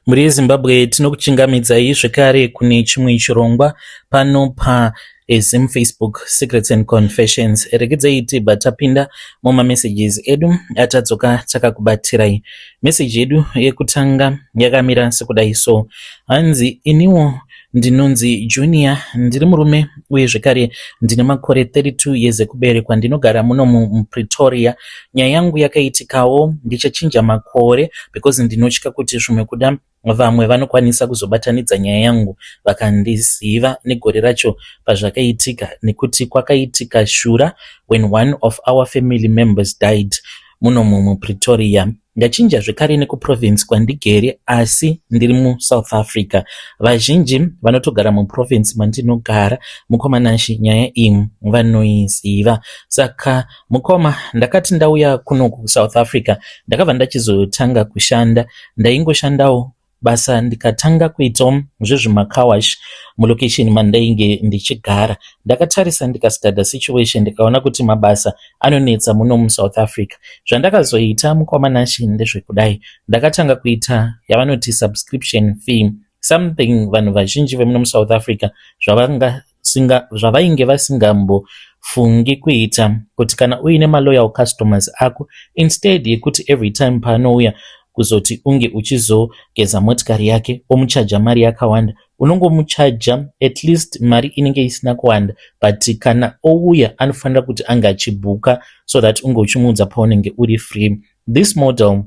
Muri Zimbabwe tinokuchingamidzai zvekare kune chimwe chirongwa pano paZim Facebook Secrets and Confessions. Regedzai tibva tapinda mumamessages edu atadzoka takakubatirai. Message yedu yekutanga yakamira sekudai so. Hanzi iniwo ndinonzi Junior, ndiri murume uye zvekare ndine makore 32 years ekuberekwa, ndinogara muno muPretoria. Nyaya yangu yakaitikawo ndichachinja makore because ndinotya kuti zvimwe kuda vamwe vanokwanisa kuzobatanidza nyaya yangu vakandiziva negore racho pazvakaitika, nekuti kwakaitika shura when one of our family members died muno muPretoria. Ndachinja zvekare nekuprovince kwandigere asi ndiri muSouth Africa. Vazhinji vanotogara muprovince mandinogara mukomanashi nyaya iyi vanoiziva. Saka mukoma ndakati ndauya kuno kuSouth Africa ndakabva ndachizotanga kushanda. Ndaingoshandawo basa ndikatanga kuitawo zvezvimakawash mulocation mandainge ndichigara. Ndakatarisa ndikastudya situation ndikaona kuti mabasa anonetsa muno muSouth Africa. Zvandakazoita mukomanashi ndezvekudai, ndakatanga kuita yavanoti subscription fee, something vanhu vazhinji vemuno muSouth Africa zvavainge vasingambofungi kuita, kuti kana uine maloyal customers ako, instead yekuti every time panouya kuzoti unge uchizogeza motikari yake omuchaja mari yakawanda, unongomuchaja at least mari inenge isina kuwanda, but kana ouya anofanira kuti anga achibhuka so that unge uchimuudza paunenge uri free. This model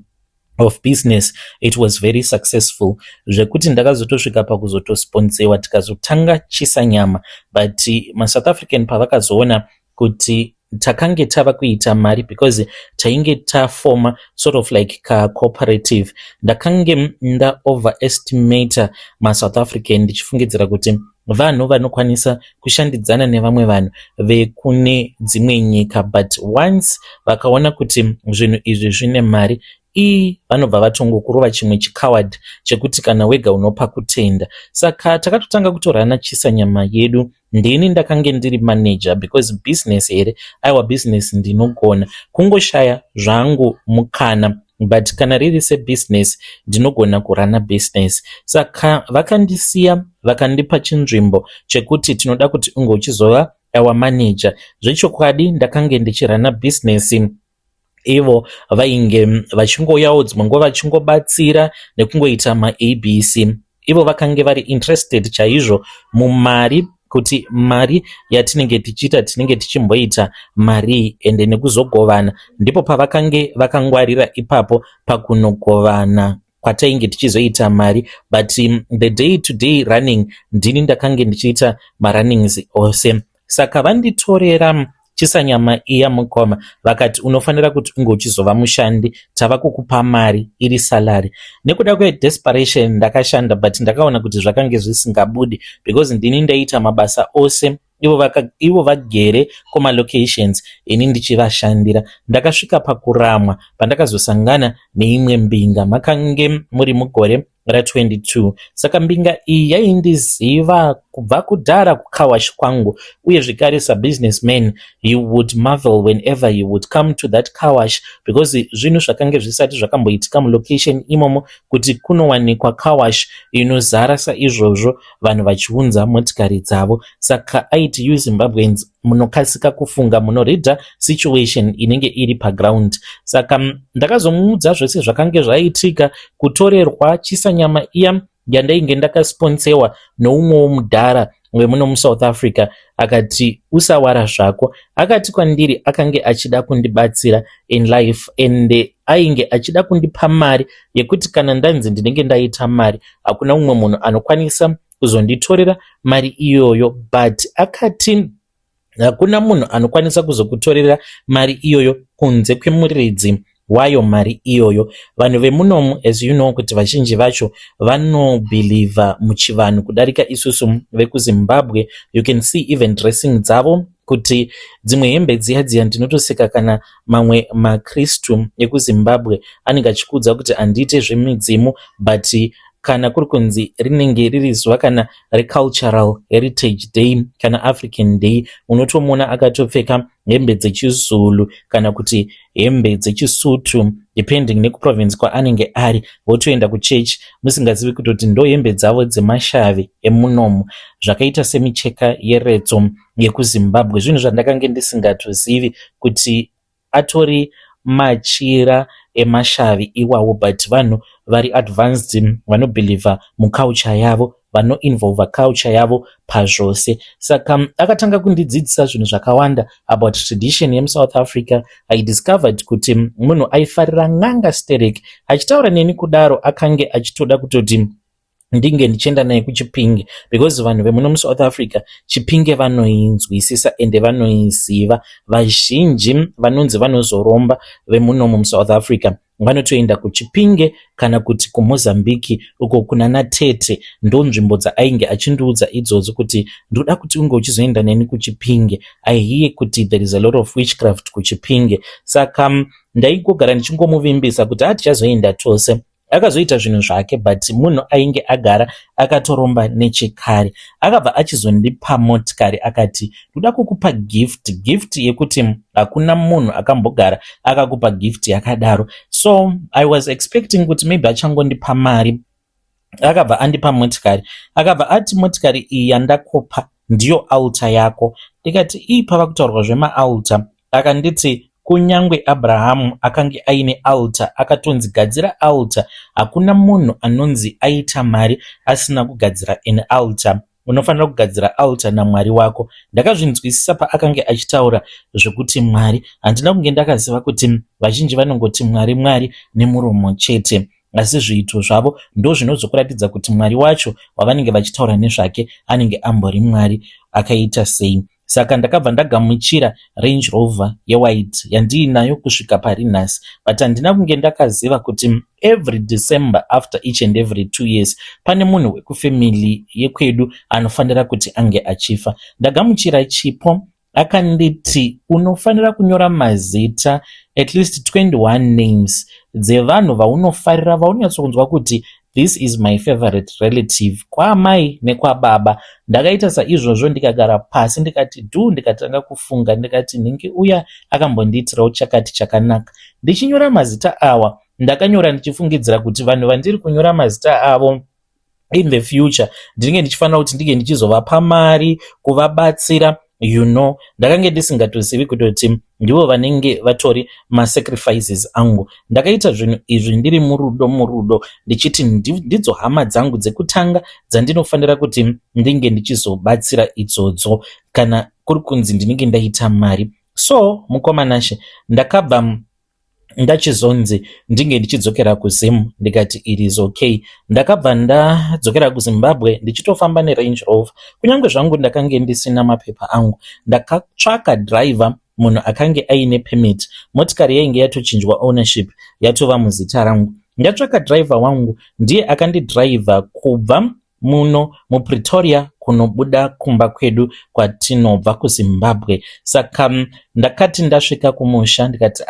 of business, it was very successful, zvekuti ndakazotosvika pakuzotosponsewa tikazotanga Chisa Nyama, but maSouth African pavakazoona kuti takange tava kuita mari because tainge tafoma sort of like ka cooperative, ndakange nda overestimate maSouth African ndichifungidzira kuti vanhu vanokwanisa kushandidzana nevamwe vanhu vekune dzimwe nyika, but once vakaona kuti zvinhu izvi zvine mari vanobva vatongokurova chimwe chicoward chekuti kana wega unopa kutenda. Saka takatotanga kutorana Chisa Nyama yedu. Ndini ndakange ndiri manager because business here, aiwa business ndinogona kungoshaya zvangu mukana, but kana riri sebusiness ndinogona kurana business. Saka vakandisiya vakandipa chinzvimbo chekuti tinoda kuti unge uchizova our manager. Zvechokwadi ndakange ndichirana business ivo vainge vachingouyawo dzimwe nguva vachingobatsira nekungoita maABC. Ivo vakange vari interested chaizvo mumari, kuti mari yatinenge tichiita tinenge tichimboita mari ende nekuzogovana. Ndipo pavakange vakangwarira ipapo pakunogovana kwatainge tichizoita mari, but the day to day running ndini ndakange ndichiita marunnings ose. Saka vanditorera Chisa Nyama iya mukoma, vakati unofanira kuti unge uchizova mushandi, tava kukupa mari iri salary. Nekuda desperation ndakashanda, but ndakaona kuti zvakange zvisingabudi because ndini ndaita mabasa ose, ivo vagere koma locations, ini ndichivashandira. Ndakasvika pakuramwa pandakazosangana neimwe mbinga, makange muri mugore ra22. Saka mbinga iyi yaindiziva kubva kudhara kukawash kwangu, uye zvekare sabusinessman you would marvel whenever you would come to that kawash, because zvinhu zvakange zvisati zvakamboitika mulocation imomo kuti kunowanikwa kawash inozara saizvozvo vanhu vachiunza motikari dzavo. Saka aiti you Zimbabweans munokasika kufunga, munoredha situation inenge iri paground. Saka ndakazomuudza zvose zvakange zvaitika, kutorerwa Chisa Nyama iya yandainge ndakasponsewa noumwewo mudhara wemuno muSouth Africa. Akati usawara zvako, akati kwandiri akange achida kundibatsira in life and ainge achida kundipa mari yekuti kana ndanzi ndinenge ndaita mari hakuna umwe munhu anokwanisa kuzonditorera mari iyoyo, but akati hakuna munhu anokwanisa kuzokutorera mari iyoyo kunze kwemuriridzi wayo mari iyoyo. Vanhu vemunomu, as you know, kuti vazhinji vacho vanobhiliva muchivanhu kudarika isusu vekuZimbabwe. You can see even dressing dzavo, kuti dzimwe hembe dziya ndinotoseka kana mamwe maKristu ekuZimbabwe anenge achikudza kuti andiite zvemidzimu, but kana kuri kunzi rinenge riri zuva kana recultural heritage day kana African day, unotomuona akatopfeka hembe dzechiZulu kana kuti hembe dzechiSotho depending nekuprovince kwaanenge ari, votoenda kuchechi musingazivi kutoti ndo hembe dzavo dzemashavi emunomo, zvakaita semicheka yeretso yekuZimbabwe. Zvinhu zvandakange ndisingatozivi kuti atori machira emashavi iwawo, but vanhu vari advanced, vanobhilivha muculture yavo, vanoinvolva culture yavo pazvose. Saka akatanga kundidzidzisa zvinhu zvakawanda about tradition yemuSouth Africa. I discovered kuti munhu aifarira n'anga stereki. Achitaura neni kudaro akange achitoda kutoti ndinge ndichienda naye kuChipinge, because vanhu vemuno muSouth Africa Chipinge vanoinzwisisa ende vanoiziva. Vazhinji vanonzi vanozoromba vemuno muSouth Africa vanotoenda kuChipinge kana kuti kuMozambique uko kuna naTete, ndo nzvimbo dzaainge achindiudza idzodzo kuti ndoda kuti unge uchizoenda neni kuChipinge. I hear kuti there is a lot of witchcraft kuChipinge. Saka ndaigogara ndichingomuvimbisa kuti hatichazoenda tose. Akazoita zvinhu zvake, but munhu ainge agara akatoromba nechekare. Akabva achizondipa motikari akati ndoda kukupa gift yekuti hakuna munhu akambogara akakupa gift yakadaro. So I was expecting kuti maybe achangondipa mari. Akabva andipa motikari, akabva ati motikari iyi yandakopa ndiyo altar yako. Ndikati pava kutaurwa zvemaaltar. Akanditi kunyangwe Abrahamu akange aine altar, akatonzi gadzira altar. Hakuna munhu anonzi aita mari asina kugadzira an altar. Unofanira kugadzira altar naMwari wako. Ndakazvinzwisisa paakange achitaura zvekuti Mwari. Handina kunge ndakaziva kuti vazhinji vanongoti Mwari nemuromo chete, asi zviito zvavo ndo zvinozokuratidza kuti Mwari wacho wavanenge vachitaura nezvake anenge ambori Mwari akaita sei. Saka ndakabva ndagamuchira Range Rover yewhite yandiinayo kusvika pari nhasi, but handina kunge ndakaziva kuti every December after each and every 2 years pane munhu wekufamily yekwedu anofanira kuti ange achifa. Ndagamuchira chipo, akanditi unofanira kunyora mazita at least 21 names dzevanhu vaunofarira, vaunyatsonzwa kuti this is my favorite relative, kwaamai nekwababa. Ndakaita saizvozvo ndikagara pasi ndikati ndikatanga kufunga, ndikati nhingi uya akambondiitirawo chakati chakanaka. Ndichinyora mazita awa ndakanyora ndichifungidzira kuti vanhu vandiri kunyora mazita avo in the future ndinenge ndichifanira kuti ndige ndichizovapa mari kuvabatsira. Ndakange ndisingatozivi kutoti ndivo vanenge vatori masacrifices angu. Ndakaita zvinhu izvi ndiri murudo ndichiti ndidzo hama dzangu dzekutanga dzandinofanira kuti ndinge ndichizobatsira idzodzo kana kuri kunzi ndinenge ndaita mari. So mukomanashe ndakabva ndachizonzi ndinge ndichidzokera kuZim, ndikati it is okay. Ndakabva ndadzokera kuZimbabwe ndichitofamba neRange Rover. Kunyange zvangu ndakange ndisina mapepa angu, ndakatsvaka driver munhu akange aine permit. Motikari yainge yatochinjwa ownership yatova muzita rangu. Ndatsvaka driver wangu, ndiye akandidriva kubva muno muPretoria kunobuda kumba kwedu kwatinobva kuZimbabwe. Saka ndakati ndasvika kumusha ndikati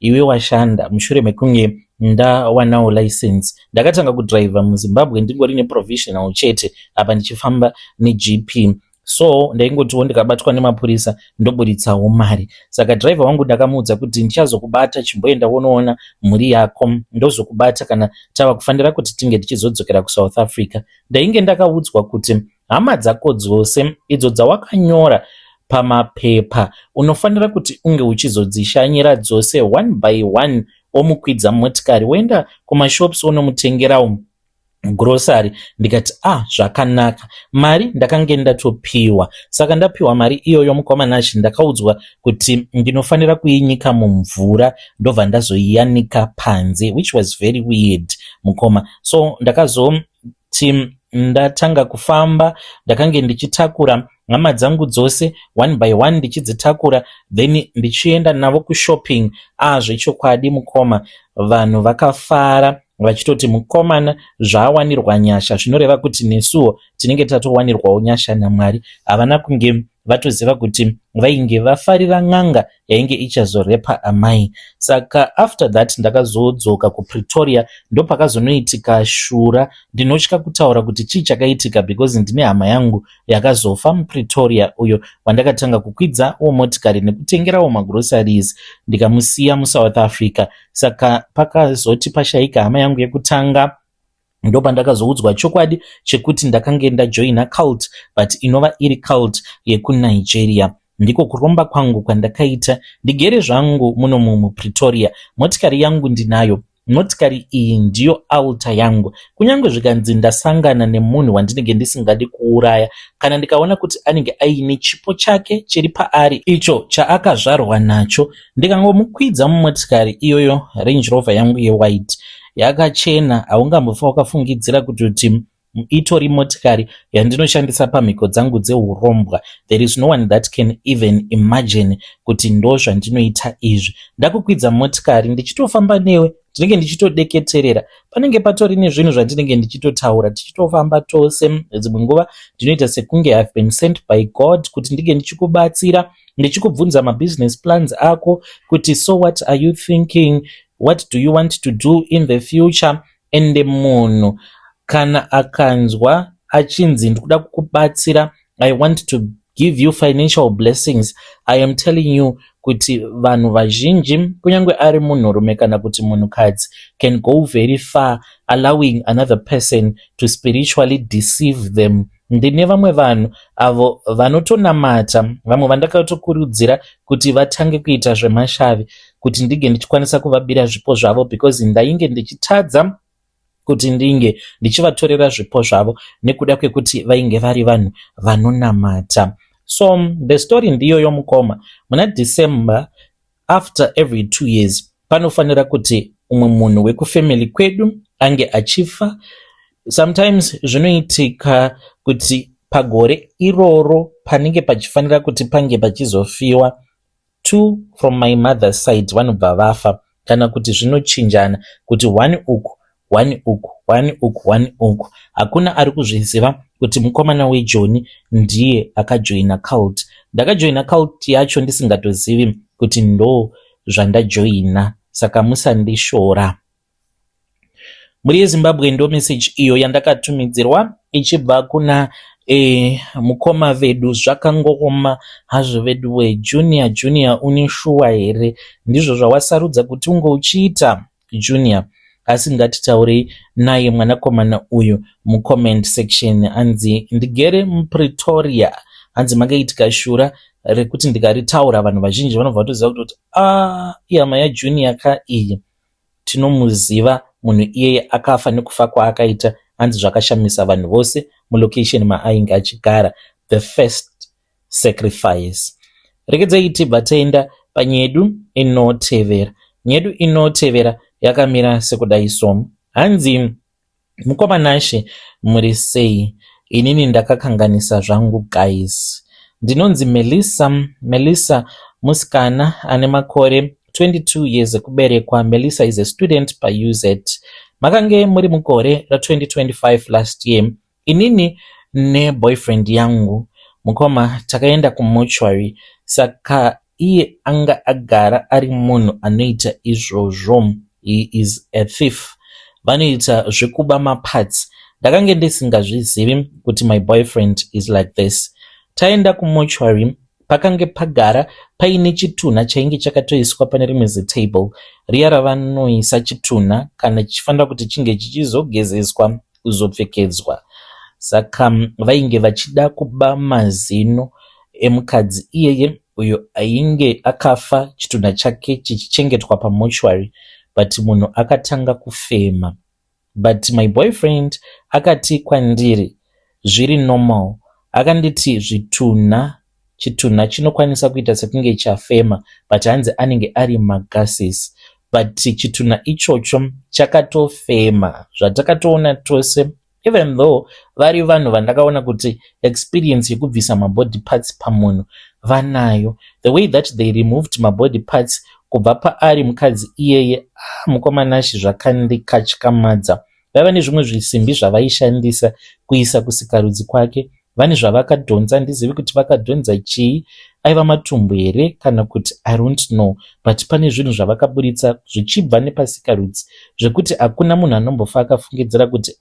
iwe washanda. Mushure mekunge ndawanawo license ndakatanga kudriva muZimbabwe ndingori neprovisional chete, apa ndichifamba neGP. So ndaingotiwo ndikabatwa nemapurisa ndobuditsawo mari. Saka driver wangu ndakamuudza kuti ndichazokubata chimboenda wonoona mhuri yako, ndozokubata kana tava kufanira kuti tinge tichizodzokera kuSouth Africa. Ndainge ndakaudzwa kuti hama dzako dzose idzo dzawakanyora pamapepa unofanira kuti unge uchizodzishanyira dzose one by one. Omukwidza motikari woenda kumashops onomutengerawo grocery. Ndikati zvakanaka. Mari ndakange ndatopiwa. Saka ndapiwa mari iyoyo mukomanashi ndakaudzwa kuti ndinofanira kuinyika mumvura ndobva ndazoiyanika panze, which was very weird mukoma. So ndakazoti ndatanga kufamba, ndakange ndichitakura hama dzangu dzose one by one ndichidzitakura, then ndichienda navo kushopping. Zvechokwadi mukoma, vanhu vakafara vachitoti mukomana zvawanirwa nyasha, zvinoreva kuti nesuwo tinenge tatowanirwawo nyasha naMwari. Havana kunge vatoziva kuti vainge vafarira n'anga yainge ichazorepa amai. Saka after that ndakazodzoka kuPretoria, ndopakazonoitika shura. Ndinotya kutaura kuti chii chakaitika because ndine hama yangu yakazofa muPretoria, uyo wandakatanga kukwidzawo motikari nekutengerawo magroceries ndikamusiya muSouth Africa. Saka pakazoti pashayika hama yangu yekutanga, ndopandakazoudzwa chokwadi chekuti ndakange ndajoina cult, but inova iri cult yekuNigeria. Ndiko kuromba kwangu kwandakaita ndigere zvangu muno muPretoria. Motikari yangu ndinayo. Motikari iyi ndiyo altar yangu. Kunyange zvikanzi ndasangana nemunhu wandinenge ndisingadi kuuraya, kana ndikaona kuti anenge aine chipo chake chiri paari icho chaakazvarwa nacho, ndikangomukwidza mumotikari iyoyo Range Rover yangu yewhite yakachena, haungambofa wakafungidzira kuti itori motikari yandinoshandisa pamhiko dzangu dzeurombwa. There is no one that can even imagine kuti ndo zvandinoita izvi. Ndakukwidza motikari ndichitofamba newe, ndinenge ndichitodeketerera, panenge patori nezvinhu zvandinenge ndichitotaura, tichitofamba tose. Dzimwe nguva ndinoita sekunge I have been sent by God kuti ndinge ndichikubatsira, ndichikubvunza mabusiness plans ako kuti so what are you thinking, what do you want to do in the future. Ende munhu kana akanzwa achinzi ndikuda kukubatsira, I want to give you financial blessings, I am telling you kuti vanhu vazhinji, kunyange ari munhurume kana kuti munhukadzi, can go very far allowing another person to spiritually deceive them. Ndine vamwe vanhu avo vanotonamata, vamwe vandakatokurudzira kuti vatange kuita zvemashavi kuti ndige ndichikwanisa kuvabira zvipo zvavo, because ndainge ndichitadza kuti ndinge ndichivatorera zvipo zvavo nekuda kwekuti vainge vari vanhu vanonamata. So the story ndiyo mukoma. Muna December, after every 2 years, panofanira kuti umwe munhu wekufamily kwedu ange achifa. Sometimes zvinoitika kuti pagore iroro panenge pachifanira kuti pange pachizofiwa 2 from my mother's side vanobva vafa, kana kuti zvinochinjana kuti 1 uku 1 uku 1 uku 1 uku. Hakuna ari kuzviziva kuti mukomana weJoni ndiye akajoina cult. Ndakajoina cult yacho ndisingatozivi kuti ndo zvandajoina, saka musandishora. Muri yeZimbabwe ndo message iyo yandakatumidzirwa ichibva kuna mukoma vedu. Zvakangoma hazvo vedu Junior une shuwa here? Ndizvo zvawasarudza kuti unge uchiita Junior? Asi ngatitaurei naye mwanakomana uyu mucomment section. Anzi ndigere muPretoria, anzi makaitika shura rekuti ndikaritaura vanhu vazhinji vanobva vatoziva kuti ihama yaJunior ka iyi tinomuziva munhu iyeye akafa nekufa kwaakaita. Anzi zvakashamisa vanhu vose mulocation maainge achigara. The first sacrifice. Rekedzai tibva taenda panyedu inotevera. Nyedu inotevera yakamira sekudai somu. Hanzi mukomanashe muri sei? Inini ndakakanganisa zvangu guys. Ndinonzi Melissa musikana ane makore 22 years ekuberekwa. Melissa is a student pa UZ. Makange muri mukore ra2025 last year. Inini ne boyfriend yangu mukoma takaenda kumochwari, saka iye anga agara ari munhu anoita izvozvo. He is a thief. Vanoita zvekuba maparts. Ndakange ndisingazvizivi kuti my boyfriend is like this. Taenda kumochwari, pakange pagara paine chitunha chainge chakatoiswa pane rimwe zitable riya ravanoisa chitunha kana chichifanira kuti chinge chichizogezeswa kuzopfekedzwa. Saka vainge vachida kuba mazino emukadzi iyeye uyo ainge akafa, chitunha chake chichichengetwa pamochwari, but munhu akatanga kufema. But my boyfriend akati kwandiri zviri normal. Akanditi chitunha chinokwanisa kuita sekunge chafema, but hanzi anenge ari magases. But chitunha ichocho chakatofema zvatakatoona tose, even though vari vanhu vandakaona kuti experience yekubvisa mabody parts pamunhu vanayo. The way that they removed mabody parts kubva paari mukadzi iyeye, mukomanashi zvakandikatyamadza. Vaiva nezvimwe zvisimbi zvavaishandisa kuisa kusikarudzi kwake vane zvavakadhonza, handizivi kuti vakadhonza chii, aiva matumbu here kana kuti I don't know, but pane zvinhu zvavakaburitsa zvichibva nepasikarudzi zvekuti hakuna munhu anombofa akafungidzira kuti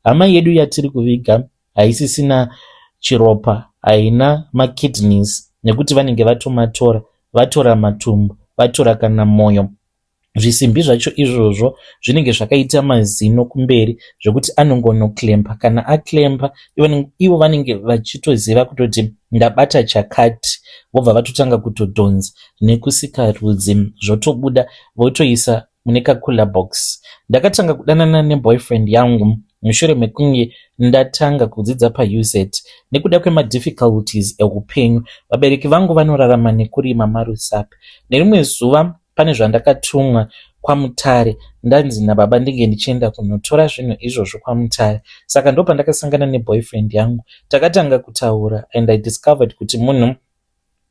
hama yedu yatiri kuviga haisisina chiropa, haina makidneys, nekuti vanenge vatora matumbu, vatora kana mwoyo. Zvisimbi zvacho izvozvo zvinenge zvakaita mazino kumberi zvekuti anongonoklempa, kana aklempa ivo vanenge vachitoziva kutoti ndabata chakati, vobva vatotanga kutodhonza nekusikarudzi zvotobuda votoisa mune kakula box. Ndakatanga kudanana neboyfriend yangu mushure mekunge ndatanga kudzidza paUSET nekuda kwemadifficulties eupenyu. Vabereki vangu vanorarama nekurima marusapi. Nerimwe zuva pane zvandakatumwa kwaMutare, ndanzi nababa ndinge ndichienda kunotora zvinhu izvozvo kwaMutare. Saka ndopa ndakasangana neboyfriend yangu, takatanga kutaura and I discovered kuti munhu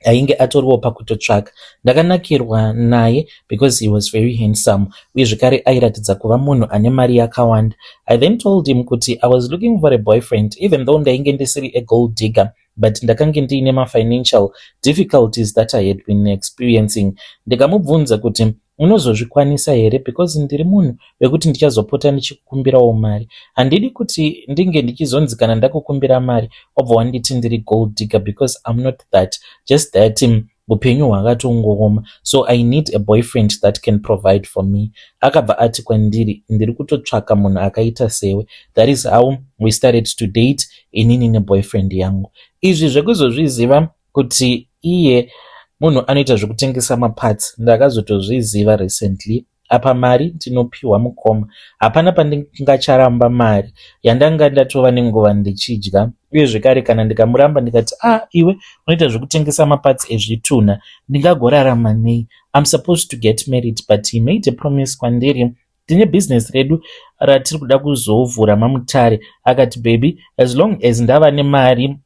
ainge atoriwo pakutotsvaka. Ndakanakirwa naye because he was very handsome, uye zvekare airatidza kuva munhu ane mari yakawanda. I then told him kuti I was looking for a boyfriend even though ndainge ndisiri a gold digger, but ndakange ndiine mafinancial difficulties that I had been experiencing. Ndikamubvunza kuti unozozvikwanisa here because ndiri munhu wekuti ndichazopota ndichikukumbirawo mari. Handidi kuti ndinge ndichizonzi kana ndakukumbira mari obva wanditi ndiri gold digger because I'm not that, just that upenyu hwakatongooma, so I need a boyfriend that can provide for me. Akabva ati kwandiri ndiri kutotsvaka munhu akaita sewe. That is how we started to date, inini neboyfriend yangu. Izvi zvekuzozviziva kuti iye munhu anoita zvekutengesa maparts ndakazotozviziva recently. Apa mari ndinopiwa mukoma, hapana pandingacharamba mari yandanga ndatova nenguva ndichidya. Uye zvekare kana ndikamuramba ndikati iwe unoita zvekutengesa maparts ezvitunha, ndingagorarama nei? I'm supposed to get married, but he made a promise kwandiri. Tine business redu ratiri kuda kuzovhura maMutare. Akati baby, as long as ndava nemari,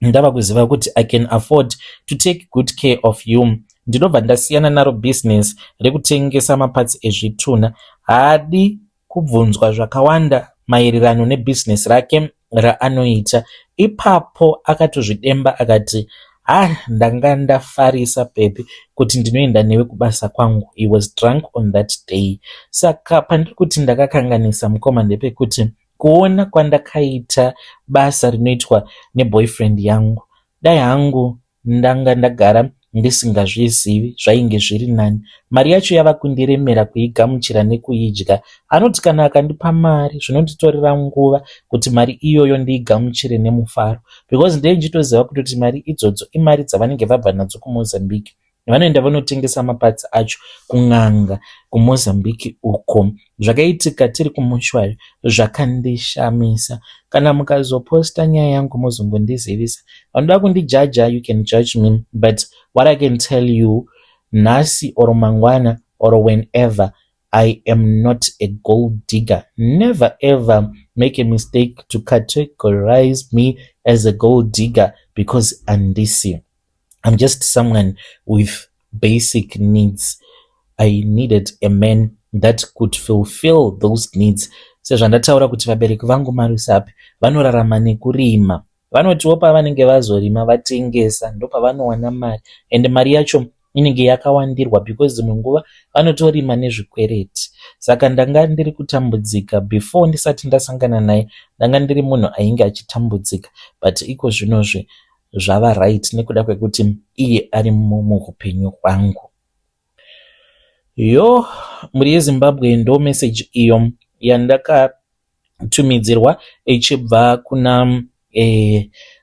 ndava kuziva kuti I can afford to take good care of you, ndinobva ndasiyana naro business rekutengesa maparts ezvitunha. Haadi kubvunzwa zvakawanda maererano nebusiness rake raanoita. Ipapo akatozvidemba akati ndanga ndafarisa baby kuti ndinoenda newe kubasa kwangu. He was drunk on that day. Saka pandiri kuti ndakakanganisa mukoma ndepekuti kuona kwandakaita basa rinoitwa neboyfriend yangu, dai hangu ndanga ndagara ndisingazvizivi zvainge zviri nani. Mari yacho yava kundiremera kuigamuchira nekuidya. Anoti kana akandipa mari zvinonditorera nguva kuti mari iyoyo ndiigamuchire nemufaro, because ndee nchitoziva kuti mari idzodzo imari dzavanenge vabva nadzo kuMozambique. Vanoenda vanotengesa maparts acho kun'anga kuMozambique uko. Zvakaitika tiri kumushwari zvakandishamisa. Kana mukazoposta nyaya yangu muzongondizivisa. Vanoda kundijaja, you can judge me, but what I can tell you, nhasi or mangwana or whenever, I am not a gold digger. Never ever make a mistake to categorize me as a gold digger because andisi. I'm just someone with basic needs. I needed a man that could fulfill those needs. Sezvandataura kuti vabereki vangu marusapi vanorarama nekurima. Vanotiwo pavanenge vazorima vatengesa ndopavanowana mari, and mari yacho inenge yakawandirwa because dzimwe nguva vanotorima nezvikwereti. Saka ndanga ndiri kutambudzika before ndisati ndasangana naye. Ndanga ndiri munhu ainge achitambudzika, but iko zvinozve zvava right nekuda kwekuti iye ari muupenyu hwangu. Muri yeZimbabwe ndo message iyo yandakatumidzirwa ichibva kuna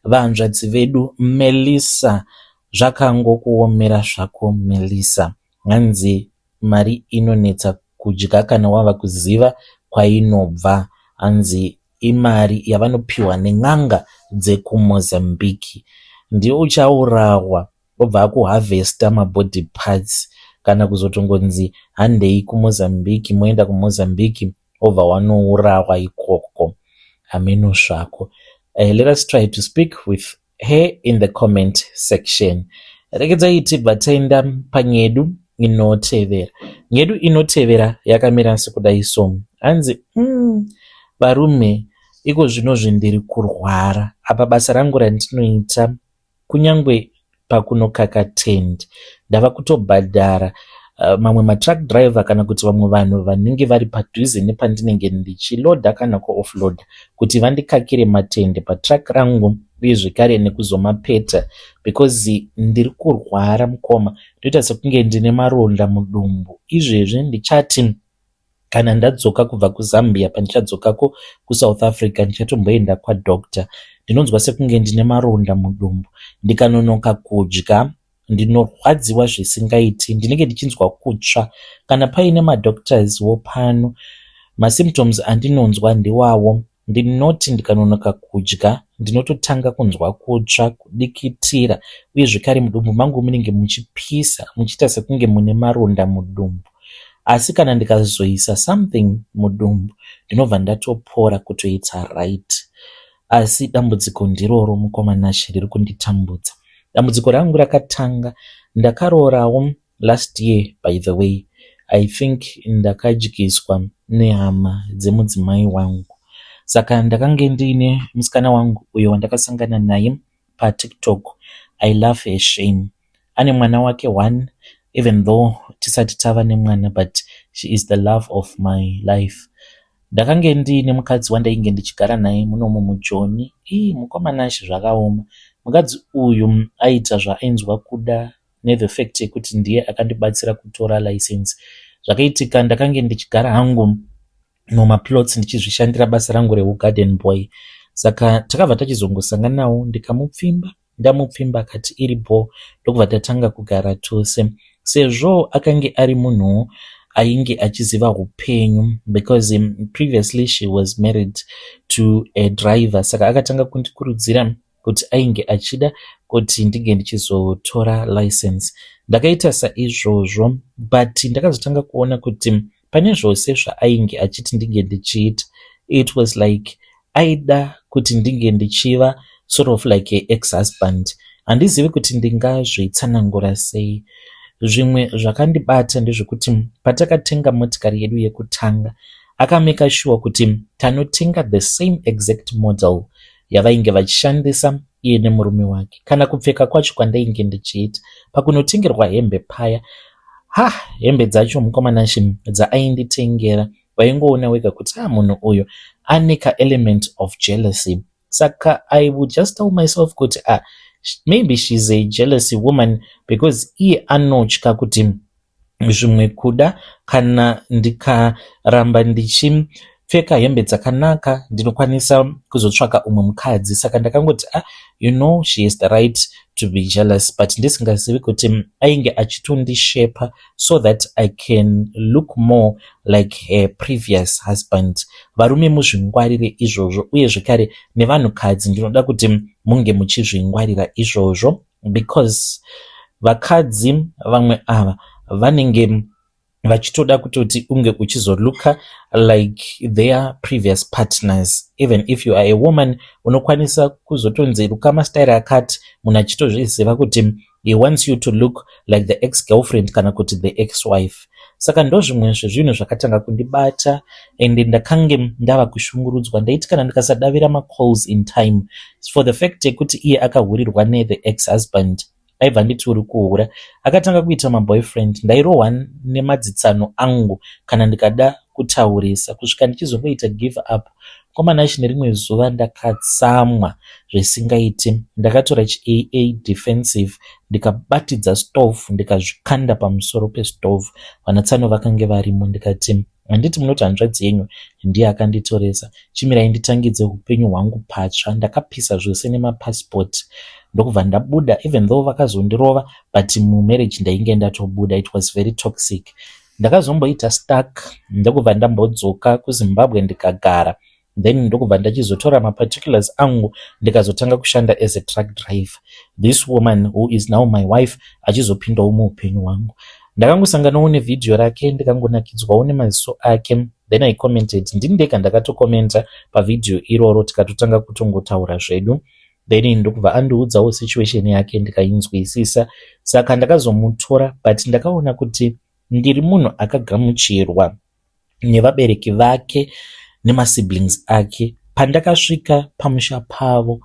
vanzvadzi vedu Melissa. Zvakangokuomera zvako Melissa. Hanzi mari inonetsa kudya kana wava kuziva kwainobva. Hanzi imari yavanopiwa nen'anga dzekuMozambique. Ndiyo uchaurawa obva akuharvesta mabody parts kana kuzotongonzi handei kuMozambique, moenda kuMozambique obva wanourawa ikoko. Ameno zvako. Let us try to speak with her in the comment section. Regedzai tibva taenda panyedu inotevera. Nyedu inotevera yakamira sekudai so. Hanzi varume iko zvinozvi ndiri kurwara apa basa rangu randinoita kunyangwe pakunokaka tende ndava kutobhadhara mamwe matruck driver kana kuti vamwe vanhu vanenge vari padhuze nepandinenge ndichilodha kana kuoffload kuti vandikakire matende patruck rangu uye zvekare nekuzomapeta because ndiri kurwara mukoma ndoita sekunge ndine maronda mudumbu. Izvezvi ndichati kana ndadzoka kubva kuZambia pandichadzokako kuSouth Africa ndichatomboenda kwadoctor. Ndinonzwa sekunge ndine maronda mudumbu, ndikanonoka kudya ndinorwadziwa zvisingaiti, ndinenge ndichinzwa kutsva. Kana paine madoctors wo pano, masymptoms andinonzwa ndiwawo. Ndinoti ndikanonoka kudya ndinototanga kunzwa kutsva, kudikitira, uye zvekare mudumbu mangu munenge muchipisa, muchiita sekunge mune maronda mudumbu. Asi kana ndikazoisa something mudumbu ndinobva ndatopora kutoita right. Asi dambudziko ndiroro mukomanashi riri kunditambudza. Dambudziko rangu rakatanga ndakarorawo last year, by the way. I think ndakadyiswa nehama dzemudzimai wangu. Saka ndakange ndine musikana wangu uyo wandakasangana naye paTikTok. I love her shame. Ane mwana wake 1, even though tisati tava nemwana, but she is the love of my life. Ndakange ndine mukadzi wandainge ndichigara naye munomu muJoni. Mukomanashi zvakaoma. Mukadzi uyu aita zvaainzwa kuda nethe fact yekuti ndiye akandibatsira kutora license. Zvakaitika ndakange ndichigara hangu mumaplots ndichizvishandira basa rangu regarden boy. Saka takabva tachizongosangana nawo, ndikamupfimba, ndamupfimba akati iripo, ndokubva tatanga kugara tose. Sezvo akange ari munhu ainge achiziva upenyu, because previously she was married to a driver. Saka akatanga kundikurudzira kuti ainge achida kuti ndige ndichizotora license. Ndakaita saizvozvo, but ndakazotanga kuona kuti pane zvose zvaainge achiti ndige ndichiita, it was like aida kuti ndige ndichiva sort of like a ex-husband. Handizivi kuti ndingazvitsanangura sei. Zvimwe zvakandibata ndezvekuti patakatenga motikari yedu yekutanga, akameka sure kuti tanotenga the same exact model yavainge vachishandisa iye nemurume wake. Kana kupfeka kwacho kwandainge ndichiita, pakunotengerwa hembe paya, hembe dzacho mukomanashi dzaainditengera waingoona wega kuti munhu uyu ane ka element of jealousy. Saka I would just tell myself kuti maybe she's a jealousy woman, because iye anotya kuti zvimwe kuda kana ndikaramba ndichipfeka hembe dzakanaka ndinokwanisa kuzotsvaka umwe mukadzi. Saka ndakangoti she has the right to be jealous, but ndisingazivi kuti ainge achitondishepa so that I can look more like her previous husband. Varume muzvingwarire izvozvo, uye zvekare nevanhukadzi ndinoda kuti munge muchizvingwarira izvozvo, because vakadzi vamwe ava vanenge vachitoda kutoti unge uchizoluka like their previous partners. Even if you are a woman, unokwanisa kuzotonzi luka mastyle akati, munhu achitozviziva kuti he wants you to look like the ex-girlfriend kana kuti the ex-wife. Saka ndozvimwe zvezvinhu zvakatanga kundibata, ende ndakange ndava kushungurudzwa. Ndaiti kana ndikasadavira macalls in time for the fact yekuti iye akahurirwa nethe ex-husband, aibva nditi uri kuhura, akatanga kuita maboyfriend. Ndairohwa nemadzitsano angu kana ndikada kutaurisa, kusvika ndichizongoita give up. Komanashi nerimwe zuva ndakatsamwa zvisingaiti, ndakatora chiAA defensive, ndikabatidza stove, ndikazvikanda pamusoro pestove. Vanatsano vakange varimo, ndikati handiti munoti hanzvadzi yenyu ndiye akanditoresa, chimirai nditangidze upenyu hwangu patsva. Ndakapisa zvose nemapassport ndokubva ndabuda, even though vakazondirova, but mumarriage ndainge ndatobuda. It was very toxic. Ndakazomboita stuck, ndokubva ndambodzoka kuZimbabwe ndikagara. Then ndokubva ndachizotora maparticulars angu ndikazotanga kushanda as a truck driver. This woman who is now my wife achizopindawo muupenyu hwangu. Ndakangosanganawo nevidhio rake, ndikangonakidzwawo nemaziso ake. Then I commented, ndindeka ndakatokomenta pavidhio iroro, tikatotanga kutongotaura zvedu. Then ndokubva andiudzawo situation yake, ndikainzwisisa. Saka ndakazomutora, but ndakaona kuti ndiri munhu akagamuchirwa nevabereki vake nemasiblings ake, Pandakasvika pamusha pavo,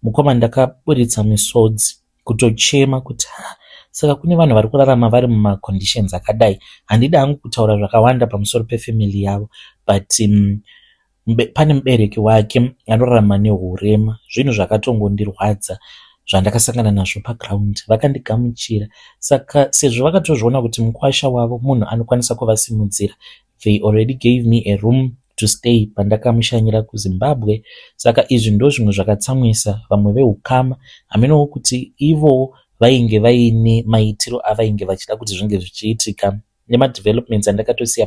mukoma ndakaburitsa misodzi kutochema kuti saka kune vanhu vari kurarama vari mumaconditions akadai. Handidi hangu kutaura zvakawanda pamusoro pefamily yavo, but pane mubereki wake anorarama nehurema. Zvinhu zvakatongondirwadza zvandakasangana nazvo paground. Vakandigamuchira, saka sezvo vakatozviona kuti mukwasha wavo munhu anokwanisa kuvasimudzira, they already gave me a room to stay pandakamushanyira kuZimbabwe. Saka izvi ndo zvimwe zvakatsamwisa vamwe veukama. Hamenowo kuti ivo vainge vaine maitiro avainge vachida kuti zvinge zvichiitika nemadevelopments andakatosiya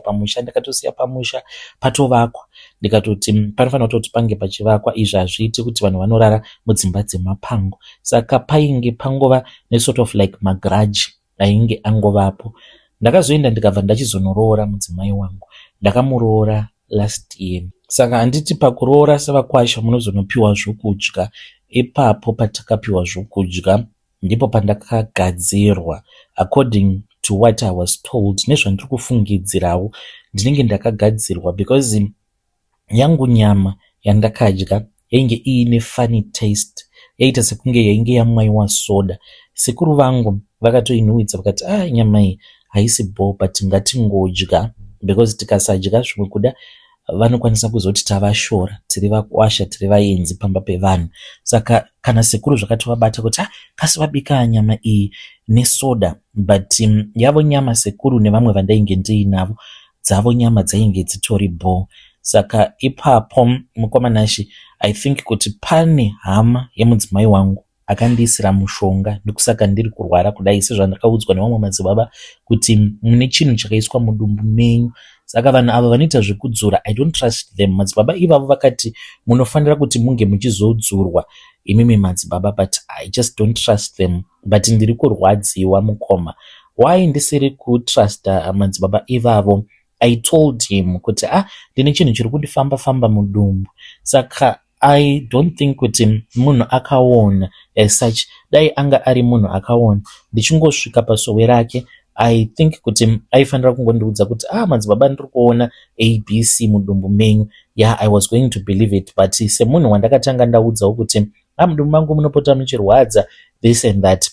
pamusha patovakwa. Ndikatoti panofanira kutoti pange pachivakwa, izvi hazviiti kuti vanhu vanorara mudzimba dzemapango. Saka painge pangova nesort of like magarage ainge angovapo. Ndakazoenda ndikabva ndachizonoroora mudzimai wangu. Ndakamuroora last year. Saka handiti pakuroora sevakwasha munozonopiwa zvokudya. Ipapo patakapiwa zvokudya ndipo pandakagadzirwa according to what I was told. Nezvandiri kufungidzirawo ndinenge ndakagadzirwa, because yangu nyama yandakadya yainge iine funny taste, yaita sekunge yainge yamwaiwa soda. Sekuru vangu vakatoinuhwidza vakati nyama iyi haisi bo, but ngatingodya, because tikasadya zvimwe kuda vanokwanisa kuzoti tavashora, tiri vakwasha, tiri vaenzi pamba pevanhu. Saka kana sekuru zvakatovabata kuti kasi vabika nyama iyi nesoda, but yavo nyama sekuru nevamwe vandainge ndiinavo, dzavo nyama dzainge dzitori bo. Saka ipapo mukomanashi, I think kuti pane hama yemudzimai wangu akandiisira mushonga, ndokusaka ndiri kurwara kudai, sezvandakaudzwa nevamwe madzibaba kuti mune chinhu chakaiswa mudumbu menyu. Saka vanhu ava vanoita zvekudzura, I don't trust them. Madzibaba ivavo vakati munofanira kuti munge muchizodzurwa imimi madzibaba, but I just don't trust them. But ndiri kurwadziwa mukoma. Why ndisiri kutrusta madzibaba ivavo? I told him kuti ndine chinhu chiri kundifamba mudumbu. Saka I don't think kuti munhu akaona as such. Dai anga ari munhu akaona, ndichingosvika pasowe rake, I think kuti aifanira kungondiudza kuti madzibaba ndiri kuona ABC mudumbu menyu. Yeah, I was going to believe it, but semunhu wandakatanga ndaudzawo kuti mudumbu mangu munopota muchirwadza this and that.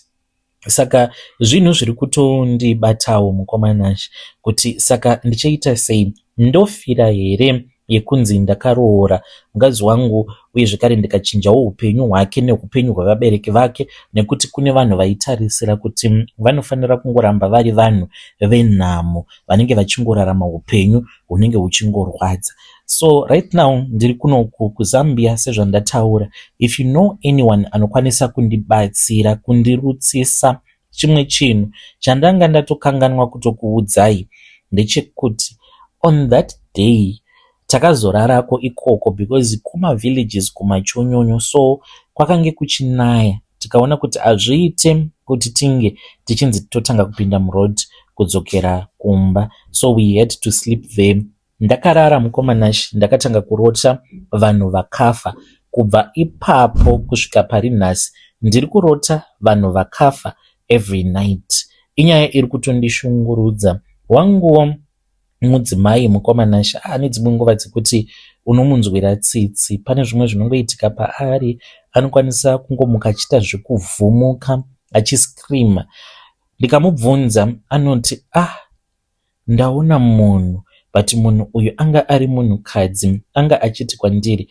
Saka zvinhu zviri kutondibatawo mukomanashi kuti saka ndichaita sei, ndofira here yekunzi ndakaroora mukadzi wangu, uye zvekare ndikachinjawo upenyu hwake neupenyu hwavabereki vake, nekuti kune vanhu vaitarisira kuti vanofanira kungoramba vari vanhu venhamo vanenge vachingorarama upenyu hunenge huchingorwadza. So right now ndiri kunoku kuZambia, sezvandataura. If you know anyone anokwanisa kundibatsira, kundirutsisa chimwe chinhu chandanga ndatokanganwa kutokuudzai, ndechekuti on that day takazorarako ikoko, because kumavillages kumachonyonyo, so kwakange kuchinaya. Tikaona kuti hazviite kuti tinge tichinzi totanga kupinda muroad kudzokera kumba, so we had to sleep there. Ndakarara mukomanashi, ndakatanga kurota vanhu vakafa. Kubva ipapo kusvika pari nhasi ndiri kurota vanhu vakafa every night. Inyaya iri kutondishungurudza. Wanguwo mudzimai mukomanashi nedzimwe nguva dzekuti unomunzwira tsitsi. Pane zvimwe zvinongoitika paari, anokwanisa kungomuka achiita zvekuvhumuka achiscreama. Ndikamubvunza anoti ndaona munhu, but munhu uyu anga ari munhukadzi, anga achiti kwandiri,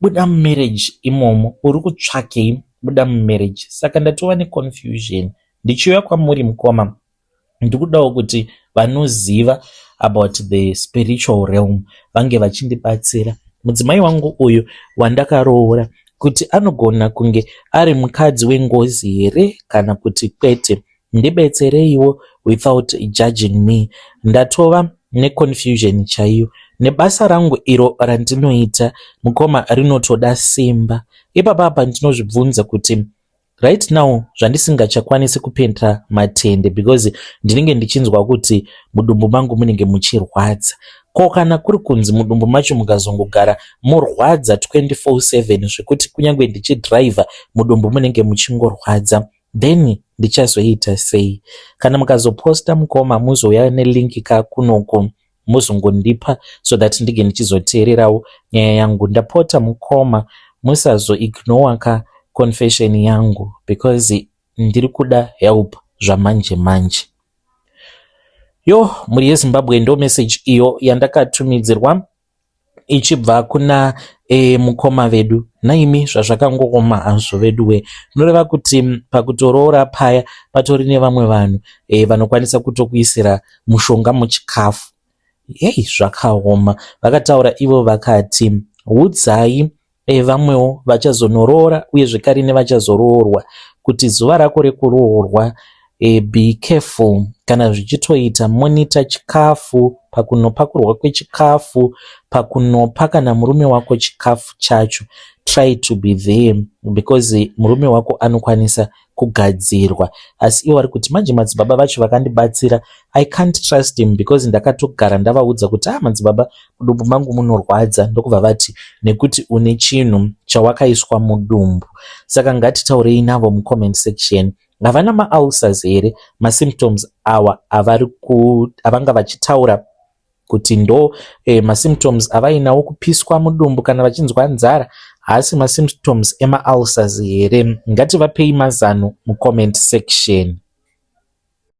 buda mumarriage imomo, uri kutsvakei, buda mumarriage. Saka ndatova neconfusion. Ndichiuya kwamuri mukoma, ndikudawo kuti vanoziva about the spiritual realm vange vachindibatsira. Mudzimai wangu uyu wandakaroora, kuti anogona kunge ari mukadzi wengozi here kana kuti kwete, ndibetsereiwo without judging me. Ndatova neconfusion chaiyo. Nebasa rangu iro randinoita mukoma rinotoda simba. Ipapapa ndinozvibvunza kuti right now zvandisingachakwanisi kupenda matende, because ndinenge ndichinzwa kuti mudumbu mangu munenge muchirwadza. Ko kana kuri kunzi mudumbu macho mukazongogara murwadza 24/7 zvekuti kunyange ndichidriver mudumbu munenge muchingorwadza, then ndichazoita sei? Kana mukazoposta mukoma muzouya nelink kakunoko muzongondipa so that ndige ndichizoteererawo nyaya yangu. Ndapota mukoma musazoignore ka confession yangu because ndiri kuda help zvamanje manje. Mhuri yeZimbabwe ndo message iyo yandakatumidzirwa ichibva kuna mukoma vedu. Naimi zvazvakangooma hazvo veduwe, noreva kuti pakutoroora paya patori nevamwe vanhu vanokwanisa kutokuisira mushonga muchikafu. Zvakaoma. Vakataura ivo vakati udzai vamwewo vachazonoroora uye zvekare nevachazoroorwa kuti zuva rako rekuroorwa be careful. Kana zvichitoita monitor chikafu, pakunopakurwa kwechikafu, pakunopa kana murume wako chikafu chacho, try to be there because murume wako anokwanisa kugadzirwa. Asi iwo vari kuti manje madzibaba vacho vakandibatsira, I can't trust him because ndakatogara ndavaudza kuti madzibaba mudumbu mangu munorwadza, ndokubva vati nekuti une chinhu chawakaiswa mudumbu. Saka ngatitaurei navo mucomment section. Havana maulcers here masymptoms awa avanga vachitaura kuti ndo masymptoms avainawo kupiswa mudumbu kana vachinzwa nzara, hasi masymptoms emaulcers here? Ngativapei mazano mucomment section.